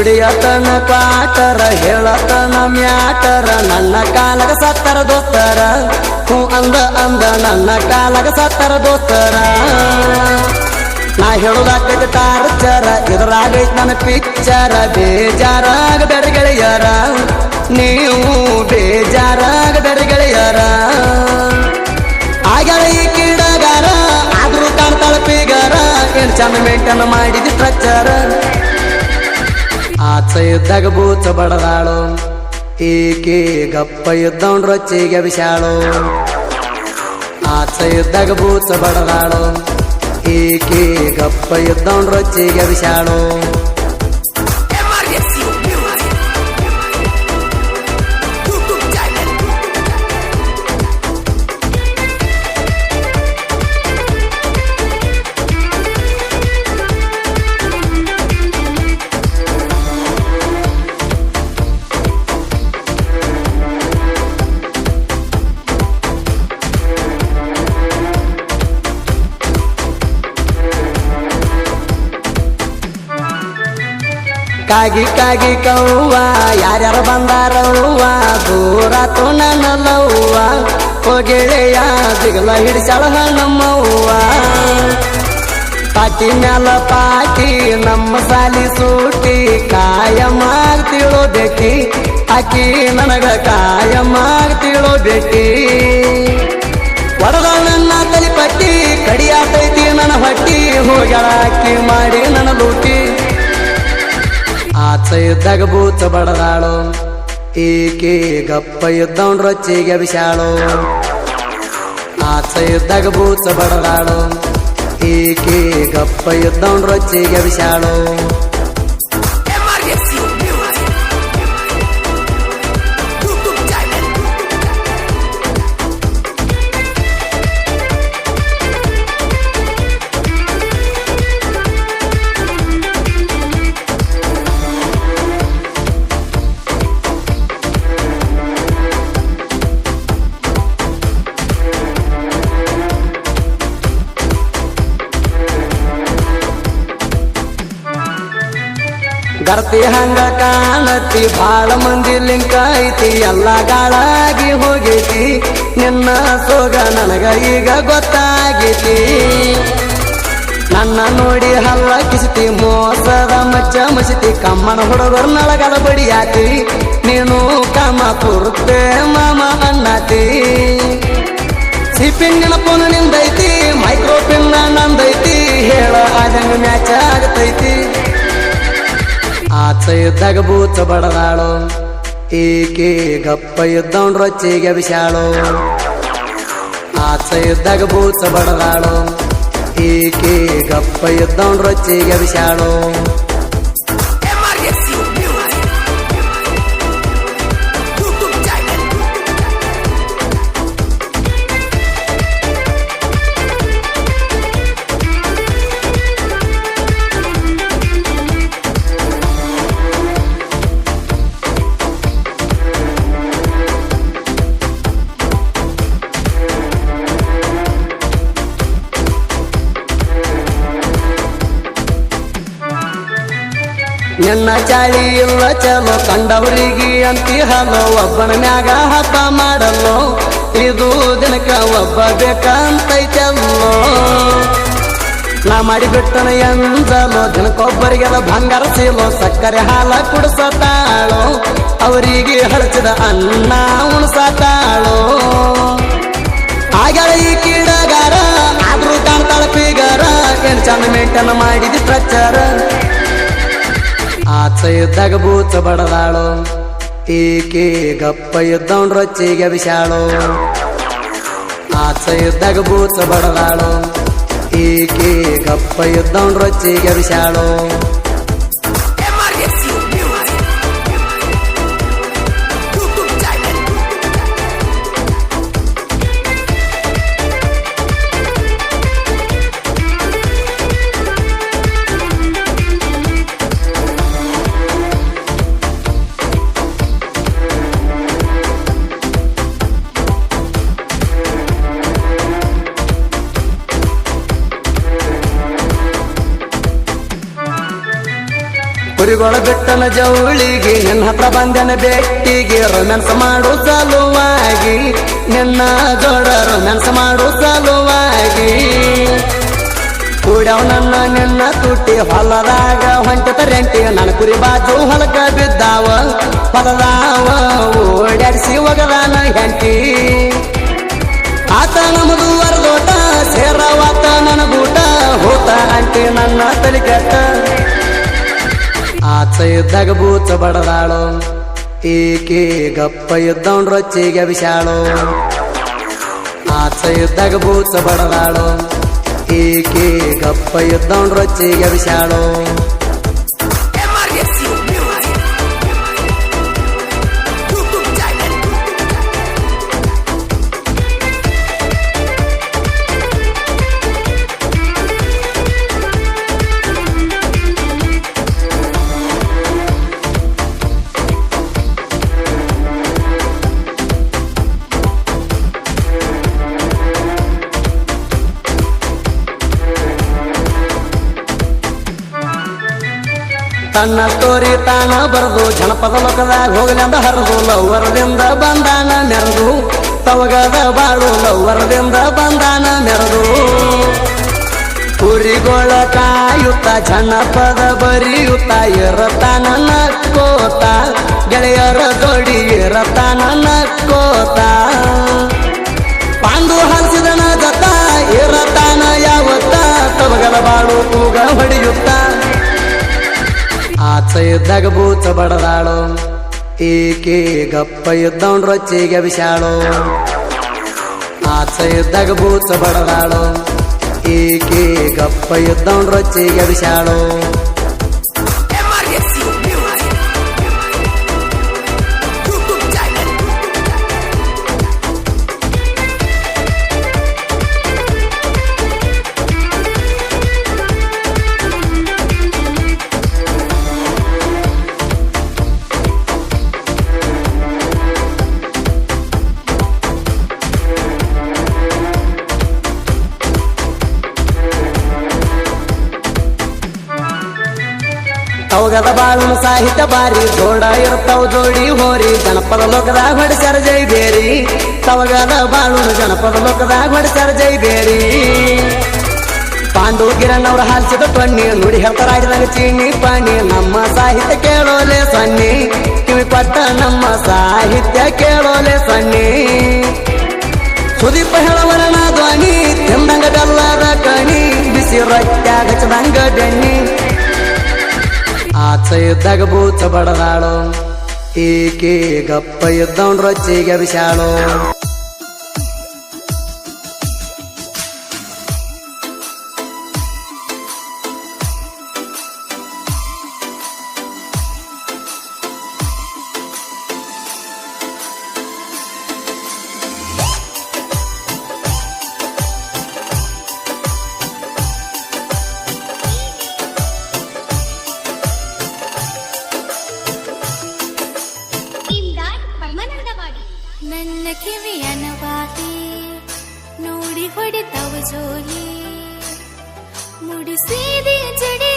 ಕುಡಿಯತನ ಕ್ವಾಟರ ಹೇಳತನ matter ನನ್ನ ಕಾಲಗ ಸತ್ತರ ದೋಸ್ತರ ಹೂ ಅಂದ ಅಂದ ನನ್ನ ಕಾಲಗ ಸತ್ತರ ದೋಸ್ತರ ನಾ ಹೇಳುದಾಕೈತೆ ಟಾರ್ಚರ ಇದ್ರಾಗೈತ್ ನನ್ನ ಪಿಕ್ಚರ ಬೇಜಾರಾಗಬೇಡ ಗೆಳೆಯರ ನೀವು ಬೇಜಾರಾಗಬೇಡ ಗೆಳೆಯರ ಆಗ್ಯಾಳ ಈ ಕಿಡಗಾರ ಆದ್ರೂ ಕಾಣ್ತಾಳ ಪಿಗರ ಏನ್ ಚಂದ ಮೇಂಟೈನ್ ಮಾಡಿದ ಸ್ಟ್ರಕ್ಚರ್ ಆಚೆ ಇದ್ದಾಗ ಬೂಚ ಬಡದಾಳು ಈಕೆ ಗಪ್ಪ ಇದ್ದವನ್ ರೊಚ್ಚಿಗೆ ವಿಶಾಳು ಆಚೆ ಇದ್ದಾಗ ಬೂಚ ಬಡದಾಳು ಈಕೆ ಗಪ್ಪ ಇದ್ದವನ್ ರೊಚ್ಚಿಗೆ ವಿಶಾಳು ಕಾಗಿ ಕಾಗಿ ಕವ್ವ ಯಾರ್ಯಾರು ಬಂದಾರವ್ವ ದೂರಾತು ನನ್ನ ಲವ್ವ ಹೋಗೆಳೆಯ ದಿಗಲ ಹಿಡಿಸಾಳ ನಮ್ಮವ್ವ ಪಾಟಿ ಮ್ಯಾಲ ಪಾಟಿ ನಮ್ಮ ಸಾಲಿ ಸೂಟಿ ಕಾಯಮಾಗ್ತಿಳೋ ಬೇಕಿ ಆಕಿ ನನಗ ಕಾಯಮಾಗ್ತಿಳೋ ಬೇಕಿ ಒಡದ ನನ್ನ ತಲಿಪಟ್ಟಿ ಕಡಿಯಾತೈತಿ ನನ್ನ ಹೊಟ್ಟಿ ಹೋಗ್ಯಾಳ ಆಕಿ ಮಾಡಿ ನನ್ನ ಲೂಟಿ ಆಚೆ ಇದ್ದಾಗ ಬೂಚ ಬಡದಾಳು ಈಕೆ ಗಪ್ಪ ಇದ್ದವನ್ ರೊಚ್ಚಿಗೆ ವಿಶಾಳು ಆಚೆ ಇದ್ದಾಗ ಬೂಚ ಬಡದಾಳು ಈಕೆ ಗಪ್ಪ ಇದ್ದವನ್ ರೊಚ್ಚಿಗೆ ವಿಶಾಳು ಗರ್ತಿ ಹಂಗ ಕಾಣತಿ ಬಾಳ ಮಂದಿ ಲಿಂಕ ಐತಿ ಎಲ್ಲ ಗಾಳಾಗಿ ಹೋಗೈತಿ ನಿನ್ನ ಸೋಗ ನನಗ ಈಗ ಗೊತ್ತಾಗೈತಿ ನನ್ನ ನೋಡಿ ಹಲ್ಲ ಕಿಸತಿ ಮೋಸದ ಮಚ್ಚ ಮಸಿತಿ ಕಮ್ಮನ ಹುಡುಗರು ನಳಗದ ಬಡಿಯಾತಿ ನೀನು ಕಾಮ ತುರ್ತೆ ಮಾಮ ಅನ್ನತಿ ಸಿಪಿಂಗಿನ ಪೋನು ನಿಂದೈತಿ ಮೈಕ್ರೋ ಪಿನ್ನ ನಂದೈತಿ ಹೇಳ ಆದಂಗ ಮ್ಯಾಚ ಆಗತೈತಿ ಆಚೆ ಇದ್ದಾಗ ಬೂಚ ಬಡದಾಳು ಈಕೆ ಗಪ್ಪ ಇದ್ದವನ್ ರೊಚ್ಚಿಗೆ ವಿಶಾಳು ಆಚೆ ಇದ್ದಾಗ ಬೂಚ ಬಡದಾಳು ಈಕೆ ಗಪ್ಪ ಇದ್ದವನ್ ರೊಚ್ಚಿಗೆ ವಿಶಾಳು ನಿನ್ನ ಚಾಳಿ ಇಲ್ಲ ಚಲೋ ಕಂಡವರಿಗೆ ಅಂತಿ ಹಲೋ ಒಬ್ಬನ ಮ್ಯಾಗ ಹಬ್ಬ ಮಾಡಲ್ಲೋ ಇದು ದಿನಕ ಒಬ್ಬ ಬೇಕಂತೈತಲ್ಲೋ ನಾ ಮಾಡಿಬಿಟ್ಟನ ಎಂದಲೋ ದಿನಕ್ಕೊಬ್ಬರಿಗೆಲ್ಲ ಬಂಗಾರ ಸೀಲೋ ಸಕ್ಕರೆ ಹಾಲ ಕುಡಿಸತಾಳೋ ಅವರಿಗೆ ಹಳಚಿದ ಅನ್ನ ಉಣಸತಾಳೋ ಆಗ್ಯಾಳ ಈ ಕಿಡಗಾರ ಆದ್ರೂ ಕಾಣ್ತಾಳ ಪಿಗರ ಏನ್ ಚಂದ ಮೇಂಟೈನ್ ಮಾಡಿದ ಸ್ಟ್ರಕ್ಚರ್ ಆಚೆ ಇದ್ದಾಗ ಬೂಚ ಬಡದಾಳು ಈಕೆ ಗಪ್ಪ ಇದ್ದವನ್ ರೊಚ್ಚಿಗೆ ವಿಶಾಳು ಆಚೆ ಇದ್ದಾಗ ಬೂಚ ಬಡದಾಳು ಈಕೆ ಗಪ್ಪ ಇದ್ದವನ್ ರೊಚ್ಚಿಗೆ ವಿಶಾಳು ಕುರಿಗಳ ಬಿಟ್ಟನ ಜವಳಿಗೆ ನಿನ್ನ ಹತ್ರ ಬಂದನ ಬೆಟ್ಟಿಗೆ ರೊಮ್ಯಾನ್ಸ್ ಮಾಡು ಸಲುವಾಗಿ ನಿನ್ನ ಜೋಡ ರೊಮ್ಯಾನ್ಸ್ ಮಾಡು ಸಲುವಾಗಿ ಕೂಡ್ಯಾವ ನನ್ನ ನಿನ್ನ ತುಟ್ಟಿ ಹೊಲದಾಗ ಹೊಂಟತ ರೆಂಟಿ ನನ್ನ ಕುರಿ ಬಾಜು ಹೊಲಕ ಬಿದ್ದಾವ ಹೊಲದಾವ ಓಡಾಡಿಸಿ ಒಗದಾನ ಹೆಂಟಿ ಆತ ನಮದು ವರದೋಟ ಸೇರವಾತ ನನಗೂಟ ಹೋತ ಅಂಟಿ ನನ್ನ ತಲೆ ಕೆಟ್ಟ ಆಚ ಇದ್ದಾಗ ಬೂಚ ಬಡದಾಳು ಈಕೆ ಗಪ್ಪ ಇದ್ದವನ್ ರೊಚ್ಚಿಗೆ ವಿಶಾಳು ಆಚ ಇದ್ದಾಗ ಬೂಚ ಬಡದಾಳು ಈಕೆ ಗಪ್ಪ ಇದ್ದವನ್ ರೊಚ್ಚಿಗೆ ವಿಶಾಳು ತನ್ನ ಸ್ಟೋರಿ ತಾನ ಬರೆದು ಜನಪದ ಲೋಕದಾಗ ಹೋಗಲಿಂದ ಹರಿದು ಲವ್ವರದಿಂದ ಬಂದಾನ ಮೆರೆದು ತವಗದ ಬಾಳು ಲವ್ವರದಿಂದ ಬಂದಾನ ಮೆರೆದು ಕುರಿಗೋಳ ಕಾಯುತ್ತ ಜನಪದ ಬರಿಯುತ್ತ ಇರತಾನ ನಕ್ಕೋತ ಗೆಳೆಯರ ಜೋಡಿ ಇರತಾನ ನಕ್ಕೋತ ಪಾಂಡು ಹರಿಸಿದನ ಜತ ಇರತಾನ ಯಾವತ್ತ ತವಗದ ಬಾಳು ಕೂಗ ಹೊಡೆಯುತ್ತ ಆಚ ಇದ್ದಾಗ ಬೂಚ ಬಡದಾಳು ಈಕೆ ಗಪ್ಪ ಇದ್ದವನ್ ರೊಚ್ಚಿಗೆ ವಿಶಾಳು ಆಚ ಇದ್ದಾಗ ಬೂಚ ಬಡದಾಳು ಈಕೆ ಗಪ್ಪ ಇದ್ದವನ್ ರೊಚ್ಚಿಗೆ ವಿಶಾಳು ತವಗದ ಬಾಳು ಸಾಹಿತ್ಯ ಬಾರಿ ಜೋಡ ಇರ್ತಾವ ಜೋಡಿ ಹೋರಿ ಜನಪದ ಲೋಕದಾಗ ಹೊಡಿಸ್ಯಾರ ಜೈ ಬೇರಿ ತವಗದ ಬಾಳು ಜನಪದ ಲೋಕದಾಗ ಹೊಡಿಸ್ಯಾರ ಜೈ ಬೇರಿ ಪಾಂಡು ಗಿರಣ್ ಅವ್ರ ಹಾಲ್ಸಿದ ತೊಣ್ಣಿ ನುಡಿ ಹೇಳ್ತಾರಾಡಿದಾಗ ಚೀನಿ ಪಾಣಿ ನಮ್ಮ ಸಾಹಿತ್ಯ ಕೇಳೋಲೆ ಸನ್ನಿ ಕಿವಿ ಕೊಟ್ಟ ನಮ್ಮ ಸಾಹಿತ್ಯ ಕೇಳೋಲೆ ಸನ್ನಿ ಸುದೀಪ ಹೇಳವರಣ ಧ್ವನಿ ತಿಂದಂಗ ಬೆಲ್ಲದ ಕಣಿ ಬಿಸಿ ರೊಟ್ಟ್ಯಾಗ ಹಚ್ಚದಂಗ ಬೆಣ್ಣಿ ಆಚ ಇದ್ದಾಗ ಬೂಚ ಬಡದಾಳು ಈಕೆ ಗಪ್ಪ ಇದ್ದವನ್ ರೊಚ್ಚಿಗೆ ವಿಶಾಳು ನನ್ನ ಕಿವಿಯನ ಬಾಗಿ ನೋಡಿ ಹೊಡೆದವ ಜೋಲಿ ಮುಡಿಸಿದೆ ಜಡೆ